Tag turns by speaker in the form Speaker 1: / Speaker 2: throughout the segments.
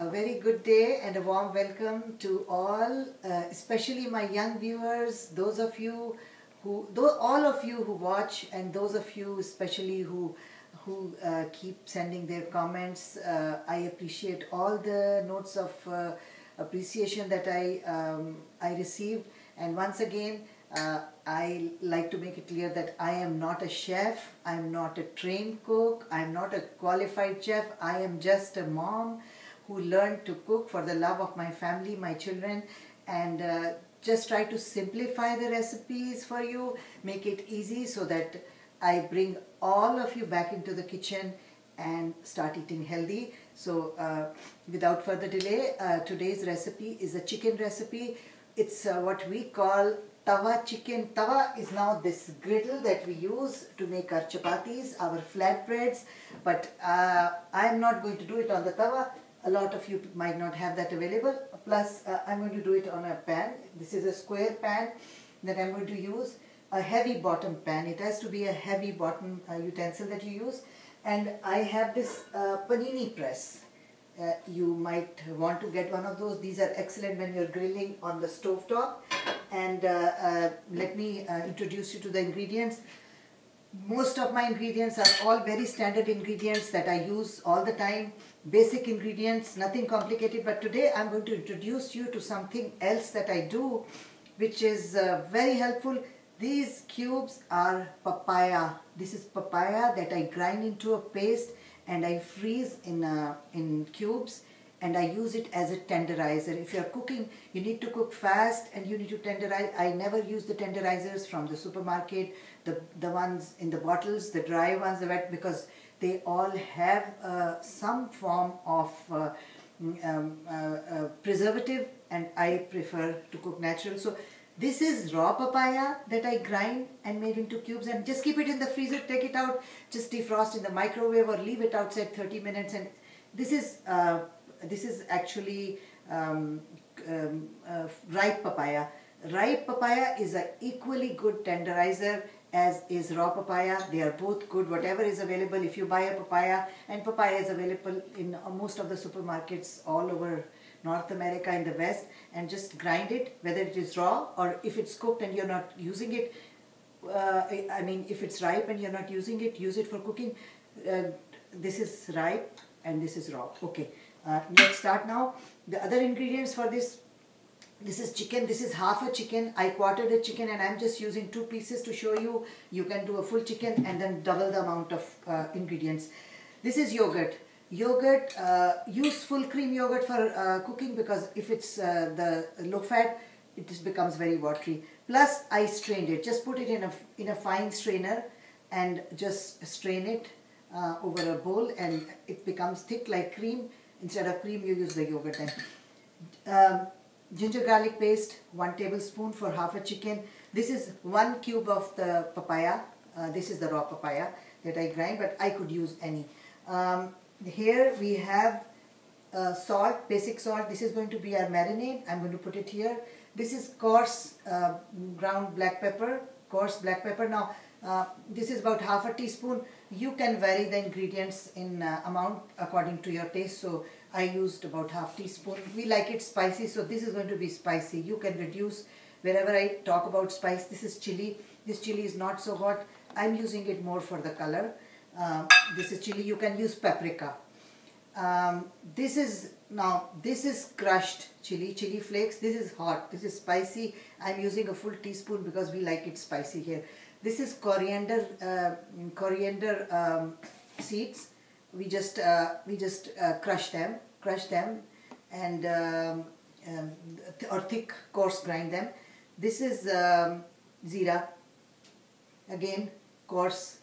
Speaker 1: A very good day and a warm welcome to all, especially my young viewers, those of you all of you who watch, and those of you especially who keep sending their comments. I appreciate all the notes of appreciation that I received, and once again I like to make it clear that I am not a chef, I am not a trained cook, I am not a qualified chef. I am just a mom who learned to cook for the love of my family, my children, and just try to simplify the recipes for you, make it easy so that I bring all of you back into the kitchen and start eating healthy. So without further delay, today's recipe is a chicken recipe. It's what we call Tawa chicken. Tawa is now this griddle that we use to make our chapatis, our flatbreads, but I am not going to do it on the tawa. A lot of you might not have that available. Plus, I'm going to do it on a pan. This is a square pan that I'm going to use. A heavy bottom pan. It has to be a heavy bottom utensil that you use. And I have this Panini press. You might want to get one of those. These are excellent when you're grilling on the stove top. And let me introduce you to the ingredients. Most of my ingredients are all very standard ingredients that I use all the time. Basic ingredients, nothing complicated. But today I'm going to introduce you to something else that I do, which is very helpful. These cubes are papaya. This is papaya that I grind into a paste and I freeze in cubes, and I use it as a tenderizer. If you're cooking, you need to cook fast and you need to tenderize. I never use the tenderizers from the supermarket, the ones in the bottles, the dry ones, the wet, because they all have some form of preservative, and I prefer to cook natural. So this is raw papaya that I grind and made into cubes, and just keep it in the freezer, take it out, just defrost in the microwave or leave it outside 30 minutes. And this is actually ripe papaya. Ripe papaya is an equally good tenderizer as is raw papaya. They are both good, whatever is available. If you buy a papaya, and papaya is available in most of the supermarkets all over North America and the West, and just grind it, whether it is raw or if it's cooked and you're not using it. I mean, if it's ripe and you're not using it, use it for cooking. This is ripe and this is raw. Okay, let's start now. The other ingredients for this is chicken. This is half a chicken. I quartered a chicken and I'm just using 2 pieces to show you. You can do a full chicken and then double the amount of ingredients. This is yogurt. Yogurt, use full cream yogurt for cooking, because if it's the low fat, it just becomes very watery. Plus, I strained it. Just put it in a fine strainer and just strain it over a bowl, and it becomes thick like cream. Instead of cream, you use the yogurt then. Ginger garlic paste, 1 tablespoon for half a chicken. This is 1 cube of the papaya. This is the raw papaya that I grind, but I could use any. Here we have salt, basic salt. This is going to be our marinade. I'm going to put it here. This is coarse ground black pepper, coarse black pepper. Now this is about half a teaspoon. You can vary the ingredients in amount according to your taste. So I used about half teaspoon. We like it spicy, so this is going to be spicy. You can reduce wherever I talk about spice. This is chili. This chili is not so hot. I'm using it more for the color. This is chili. You can use paprika. This is crushed chili flakes. This is hot. This is spicy. I'm using a full teaspoon because we like it spicy here. This is coriander seeds. We just crush them and or thick coarse grind them. This is zira. Again, coarse.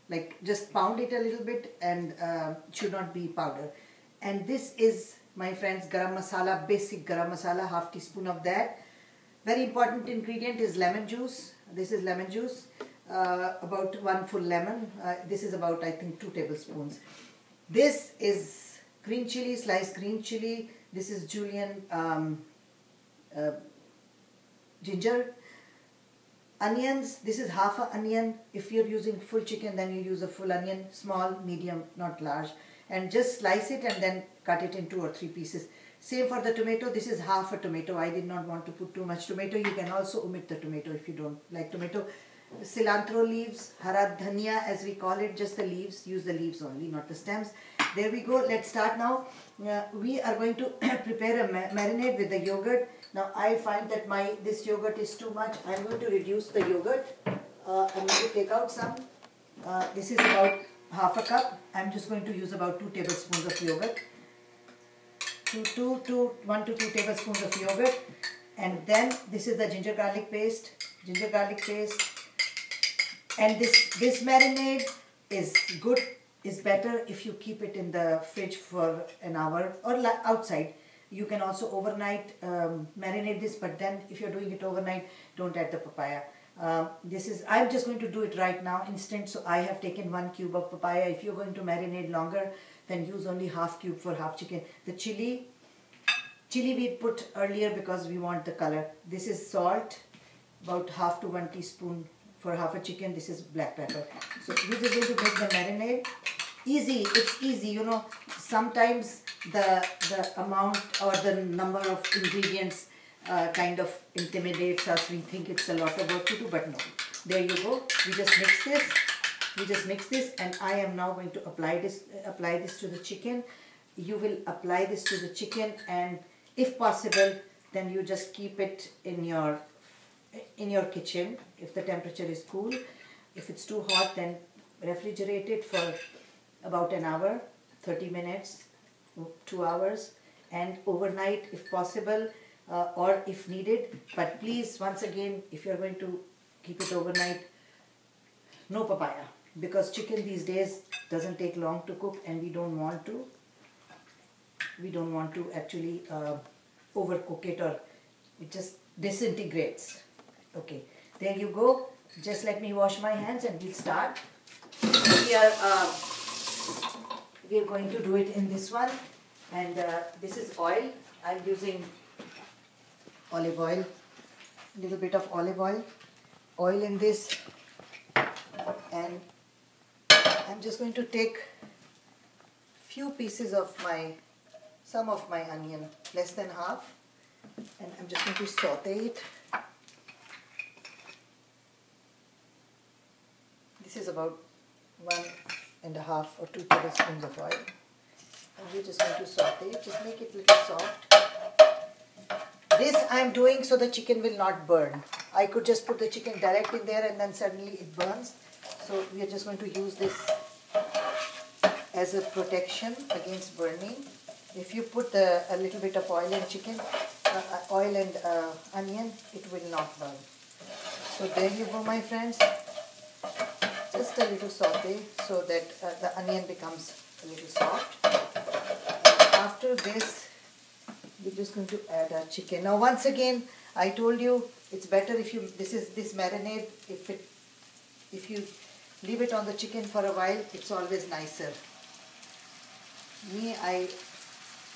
Speaker 1: Like just pound it a little bit, and should not be powder. And this is, my friends, garam masala, basic garam masala, half teaspoon of that. Very important ingredient is lemon juice. This is lemon juice, about 1 full lemon. This is about, I think, 2 tablespoons. This is green chili, sliced green chili. This is julienne ginger. Onions, this is half an onion. If you're using full chicken, then you use a full onion, small, medium, not large. and just slice it and then cut it in 2 or 3 pieces. Same for the tomato. This is half a tomato. I did not want to put too much tomato. You can also omit the tomato if you don't like tomato. Cilantro leaves, hara dhania as we call it, just the leaves. Use the leaves only, not the stems. There we go. Let's start now. We are going to prepare a marinade with the yogurt. Now I find that this yogurt is too much. I'm going to reduce the yogurt. I'm going to take out some. This is about half a cup. I'm just going to use about 2 tablespoons of yogurt. 1 to 2 tablespoons of yogurt. And then this is the ginger garlic paste. And this marinade is better if you keep it in the fridge for an hour or outside. You can also overnight marinate this, but then if you're doing it overnight, don't add the papaya. I'm just going to do it right now, instant. So I have taken 1 cube of papaya. If you're going to marinate longer, then use only half cube for half chicken. The chili we put earlier because we want the color. This is salt, about half to 1 teaspoon for half a chicken. This is black pepper. So we're just going to make the marinade. Easy, it's easy, you know. Sometimes the amount or the number of ingredients kind of intimidates us. We think it's a lot of work to do, but no. There you go. We just mix this, and I am now going to apply this to the chicken. You will apply this to the chicken, and if possible, then you just keep it in your kitchen if the temperature is cool. If it's too hot, then refrigerate it for about an hour, 30 minutes, 2 hours, and overnight if possible, or if needed. But please, once again, if you're going to keep it overnight, no papaya, because chicken these days doesn't take long to cook, and we don't want to actually overcook it, or it just disintegrates. Okay, there you go. Just let me wash my hands and we'll start. We are going to do it in this one, and this is oil. I'm using olive oil, a little bit of olive oil in this, and I'm just going to take few pieces of some of my onion, less than half, and I'm just going to saute it. This is about 1.5 or 2 tablespoons of oil, and we're just going to saute it. Just make it a little soft. This I'm doing so the chicken will not burn. I could just put the chicken direct in there and then suddenly it burns. So we are just going to use this as a protection against burning. If you put a little bit of oil in chicken, oil and onion, it will not burn. So there you go, my friends. Just a little saute so that the onion becomes a little soft. And after this, we're just going to add our chicken. Now once again, I told you it's better if this marinade, if you leave it on the chicken for a while, it's always nicer.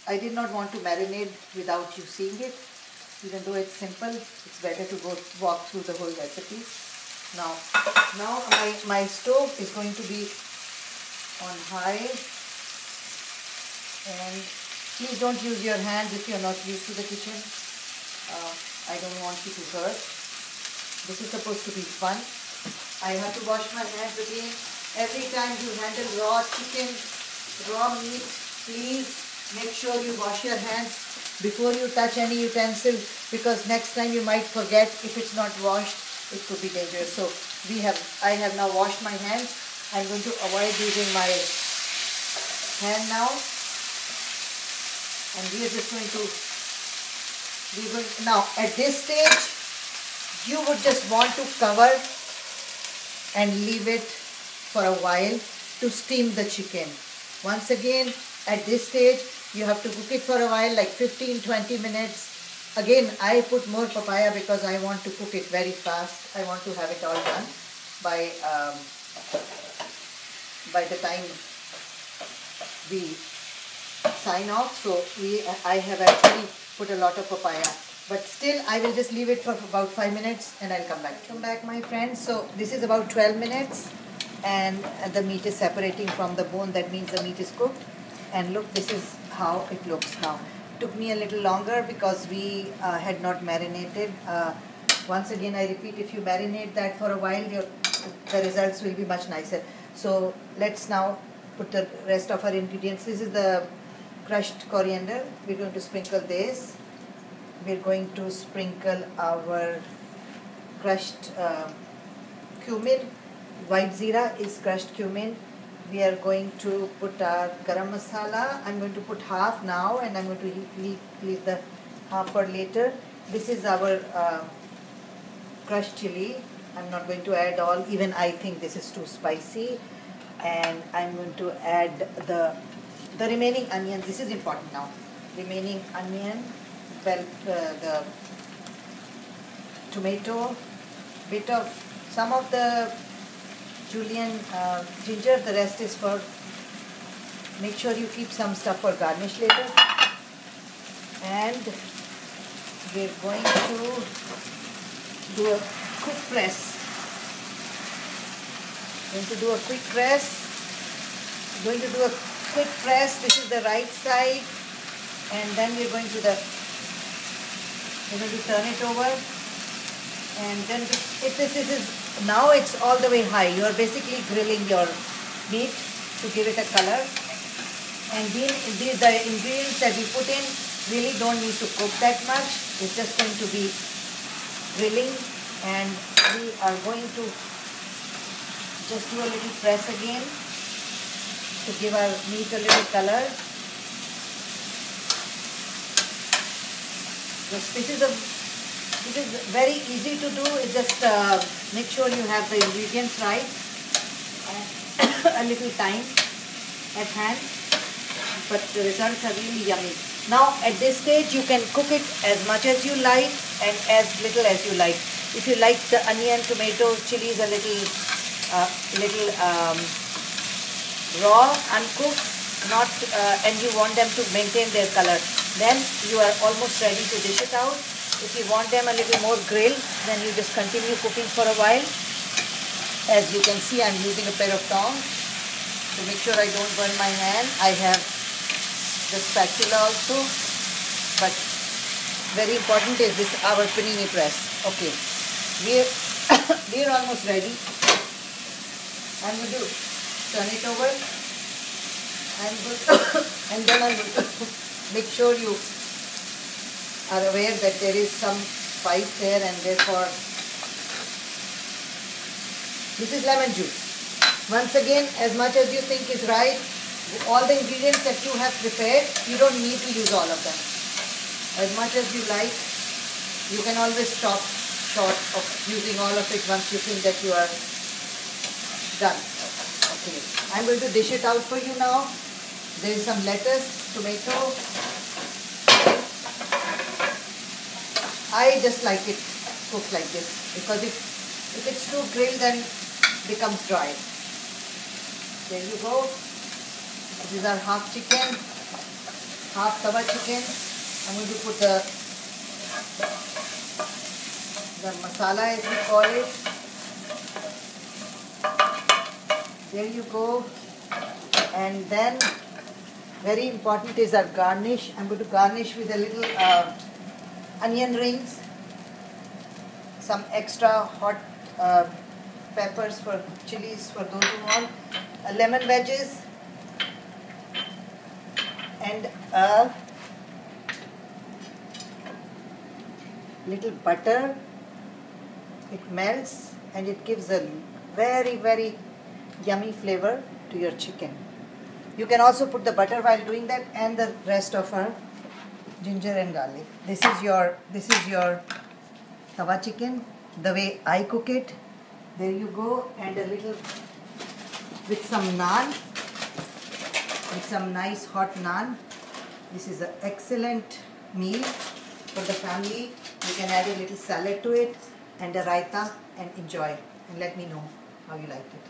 Speaker 1: I did not want to marinate without you seeing it. Even though it's simple, it's better to walk through the whole recipe. Now my stove is going to be on high, and please don't use your hands if you're not used to the kitchen. I don't want you to hurt. This is supposed to be fun. I have to wash my hands again. Every time you handle raw chicken, raw meat, please make sure you wash your hands before you touch any utensil, because next time you might forget. If it's not washed, it could be dangerous. So I have now washed my hands. I'm going to avoid using my hand now, and we are just going to now at this stage you would just want to cover and leave it for a while to steam the chicken. Once again, at this stage you have to cook it for a while, like 15-20 minutes. Again, I put more papaya because I want to cook it very fast. I want to have it all done by the time we sign off. So I have actually put a lot of papaya, but still I will just leave it for about 5 minutes and I'll come back. Come back, my friends. So this is about 12 minutes and the meat is separating from the bone. That means the meat is cooked. And look, this is how it looks now. Took me a little longer because we had not marinated. Once again I repeat, if you marinate that for a while, the results will be much nicer. So let's now put the rest of our ingredients. This is the crushed coriander. We're going to sprinkle this. We're going to sprinkle our crushed cumin. White zira is crushed cumin. We are going to put our garam masala. I'm going to put half now, and I'm going to leave the half for later. This is our crushed chili. I'm not going to add all. Even I think this is too spicy. And I'm going to add the remaining onion. This is important now. Remaining onion, the tomato, bit of some of the julienne ginger. The rest is for, make sure you keep some stuff for garnish later. And we're going to do a quick press. Going to do a quick press. Going to do a quick press. This is the right side, and then we're going to turn it over. And then if this is now, it's all the way high. You are basically grilling your meat to give it a color. And the ingredients that we put in really don't need to cook that much. It's just going to be grilling, and we are going to just do a little press again to give our meat a little color. This is very easy to do. It's just make sure you have the ingredients right and a little time at hand. But the results are really yummy. Now at this stage you can cook it as much as you like and as little as you like. If you like the onion, tomato, chilies a little raw, uncooked, not and you want them to maintain their color, then you are almost ready to dish it out. If you want them a little more grilled, then you just continue cooking for a while. As you can see, I'm using a pair of tongs to make sure I don't burn my hand. I have the spatula also, but very important is this, our panini press. Okay, we're almost ready. I'm going to turn it over. And then I'm going to make sure you are aware that there is some spice there, and therefore this is lemon juice. Once again, as much as you think is right, all the ingredients that you have prepared, you don't need to use all of them. As much as you like, you can always stop short of using all of it once you think that you are done. Okay, I'm going to dish it out for you now. There is some lettuce, tomato. I just like it cooked like this, because if it's too grilled, then it becomes dry. There you go. These are half chicken, half Tawa chicken. I'm going to put the masala, as we call it. There you go. And then very important is our garnish. I'm going to garnish with a little onion rings, some extra hot peppers for chilies for those who want, lemon wedges, and a little butter. It melts and it gives a very, very yummy flavor to your chicken. You can also put the butter while doing that, and the rest of our ginger and garlic. This is your Tawa chicken, the way I cook it. There you go. And a little with some naan, with some nice hot naan. This is an excellent meal for the family. You can add a little salad to it and a raita and enjoy, and let me know how you liked it.